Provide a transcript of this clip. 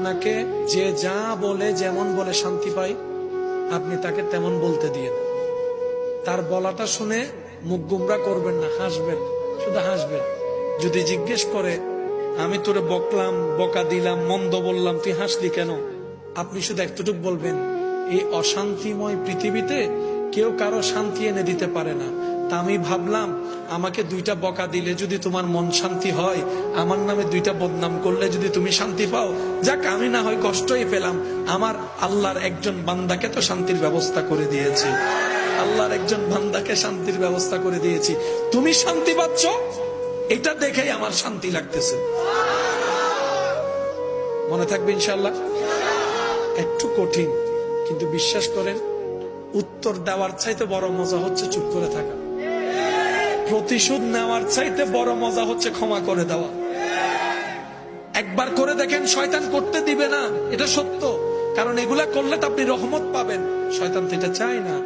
আপনাকে যে যা বলে যেমন বলে শান্তি পায়, আপনি তাকে তেমন বলতে দিয়েন। তার বলাটা শুনে মুখ গুমরা করবেন না, হাসবেন, শুধু হাসবেন। যদি জিজ্ঞেস করে আমি তোরে বকলাম, বকা দিলাম, মন্দ বললাম, তুই হাসলি কেন, আপনি শুধু একটুটুক বলবেন, এই অশান্তিময় পৃথিবীতে কেউ কারো শান্তি এনে দিতে পারে না। তা আমি ভাবলাম আমাকে 2টা বকা দিলে যদি তোমার মন শান্তি হয়, আমার নামে 2টা বদনাম করলে যদি তুমি শান্তি পাও, যাক আমি না হয় কষ্টই পেলাম, আমার আল্লাহর একজন বান্দাকে তো শান্তির ব্যবস্থা করে দিয়েছি, আল্লাহর একজন বান্দাকে শান্তির ব্যবস্থা করে দিয়েছি, তুমি শান্তি পাচ্ছ, এটা দেখেই আমার শান্তি লাগতেছে। মনে থাকবে ইনশাআল্লাহ। একটু কঠিন, কিন্তু বিশ্বাস করেন উত্তর দেওয়ার চাইতে বড় মজা হচ্ছে চুপ করে থাকা। প্রতিশোধ নেওয়ার চাইতে বড় মজা হচ্ছে ক্ষমা করে দেওয়া। একবার করে দেখেন, শয়তান করতে দিবে না, এটা সত্য। কারণ এগুলা করলে তো আপনি রহমত পাবেন, শয়তান তো এটা চায় না।